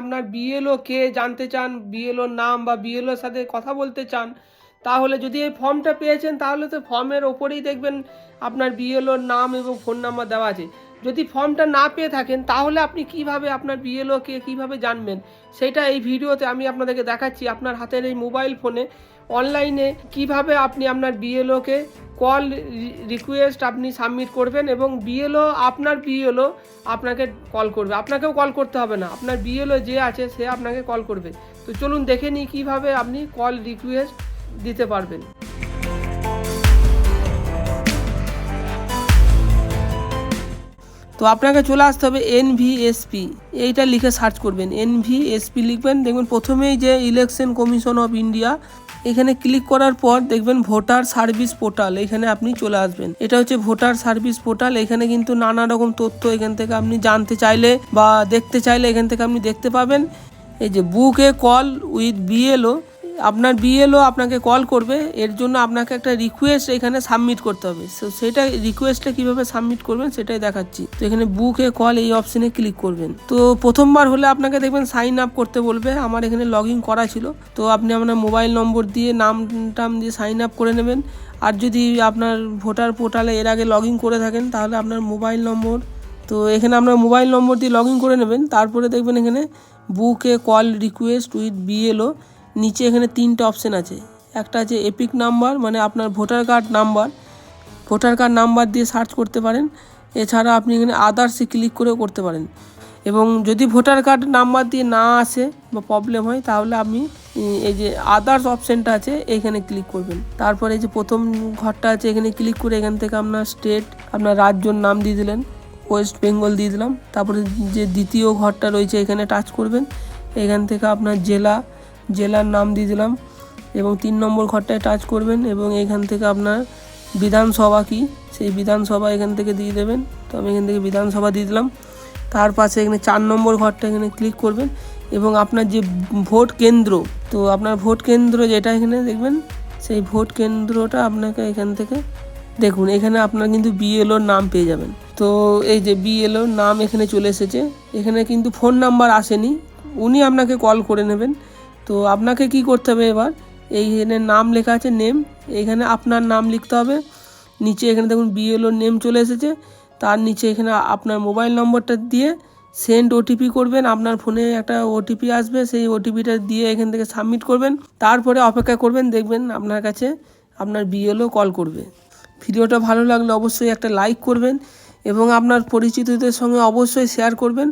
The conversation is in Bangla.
আপনার বিএলও কে জানতে চান, বিএলওর নাম বা বিএলওর সাথে কথা বলতে চান, তাহলে যদি এই ফর্মটা পেয়েছেন তাহলে তো ফর্মের ওপরেই দেখবেন আপনার বিএলওর নাম এবং ফোন নাম্বার দেওয়া আছে। যদি ফর্মটা না পেয়ে থাকেন তাহলে আপনি কিভাবে আপনার বিএলও কে কীভাবে জানবেন সেটা এই ভিডিওতে আমি আপনাদেরকে দেখাচ্ছি। আপনার হাতের এই মোবাইল ফোনে অনলাইনে কিভাবে আপনি আপনার বিএলওকে কল রিকোয়েস্ট আপনি সাবমিট করবেন এবং বিএলও আপনাকে কল করবে। আপনাকেও কল করতে হবে না, আপনার বিএলও যে আছে সে আপনাকে কল করবে। তো চলুন দেখে নিই কীভাবে আপনি কল রিকোয়েস্ট দিতে পারবেন। তো আপনাকে চলে আসতে হবে এনভিএসপি, এইটা লিখে সার্চ করবেন। এনভিএসপি লিখবেন, দেখবেন প্রথমেই যে ইলেকশন কমিশন অফ ইন্ডিয়া, এখানে ক্লিক করার পর দেখবেন ভোটার সার্ভিস পোর্টাল, এখানে আপনি চলে আসবেন। এটা হচ্ছে ভোটার সার্ভিস পোর্টাল। এখানে কিন্তু নানা রকম তথ্য এখান থেকে আপনি জানতে চাইলে বা দেখতে চাইলে এখান থেকে আপনি দেখতে পাবেন। এই যে বুক এ কল উইথ বিএলও, আপনার বিএলও আপনাকে কল করবে, এর জন্য আপনাকে একটা রিকোয়েস্ট এখানে সাবমিট করতে হবে। সো সেটা রিকোয়েস্টটা কীভাবে সাবমিট করবেন সেটাই দেখাচ্ছি। তো এখানে বুক এ কল এই অপশানে ক্লিক করবেন। তো প্রথমবার হলে আপনাকে দেখবেন সাইন আপ করতে বলবে। আমার এখানে লগ ইন করা ছিল, তো আপনি আপনার মোবাইল নম্বর দিয়ে নাম দিয়ে সাইন আপ করে নেবেন। আর যদি আপনার ভোটার পোর্টালে এর আগে লগ ইন করে থাকেন তাহলে আপনার মোবাইল নম্বর, তো এখানে আপনার মোবাইল নম্বর দিয়ে লগ ইন করে নেবেন। তারপরে দেখবেন এখানে বুক এ কল রিকোয়েস্ট উইথ বিএলও, নিচে এখানে তিনটে অপশান আছে। একটা আছে এপিক নাম্বার, মানে আপনার ভোটার কার্ড নাম্বার দিয়ে সার্চ করতে পারেন। এছাড়া আপনি এখানে আদার্সে ক্লিক করেও করতে পারেন। এবং যদি ভোটার কার্ড নাম্বার দিয়ে না আসে বা প্রবলেম হয় তাহলে আপনি এই যে আদার্স অপশানটা আছে এখানে ক্লিক করবেন। তারপরে এই যে প্রথম ঘরটা আছে এখানে ক্লিক করে এখান থেকে আপনার স্টেট, আপনার রাজ্যর নাম দিয়ে দিলেন, ওয়েস্ট বেঙ্গল দিয়ে দিলাম। তারপরে যে দ্বিতীয় ঘরটা রয়েছে এখানে টাচ করবেন, এখান থেকে আপনার জেলার নাম দিয়ে দিলাম এবং 3 নম্বর ঘরটায় টাচ করবেন এবং এখান থেকে আপনার বিধানসভা কি সেই বিধানসভা এখান থেকে দিয়ে দেবেন। তো আমি এখান থেকে বিধানসভা দিয়ে দিলাম। তার পাশে এখানে 4 নম্বর ঘরটা এখানে ক্লিক করবেন এবং আপনার যে ভোট কেন্দ্র, তো আপনার ভোট কেন্দ্র যেটা এখানে দেখবেন সেই ভোট কেন্দ্রটা আপনাকে এখান থেকে দেখুন, এখানে আপনার কিন্তু বিএলওর নাম পেয়ে যাবেন। তো এই যে বিএলওর নাম এখানে চলে এসেছে, এখানে কিন্তু ফোন নাম্বার আসেনি, উনি আপনাকে কল করে নেবেন। তো আপনাকে কি করতে হবে, এবার এইখানে নাম লেখা আছে নেম, এখানে আপনার নাম লিখতে হবে। নিচে এখানে দেখুন বিএলওর নেম চলে এসেছে, তার নিচে এখানে আপনার মোবাইল নম্বরটা দিয়ে সেন্ড ওটিপি করবেন। আপনার ফোনে একটা ওটিপি আসবে, সেই ওটিপিটা দিয়ে এখান থেকে সাবমিট করবেন। তারপরে অপেক্ষা করবেন, দেখবেন আপনার কাছে আপনার বিএলও কল করবে। ভিডিওটা ভালো লাগলে অবশ্যই একটা লাইক করবেন এবং আপনার পরিচিতদের সঙ্গে অবশ্যই শেয়ার করবেন।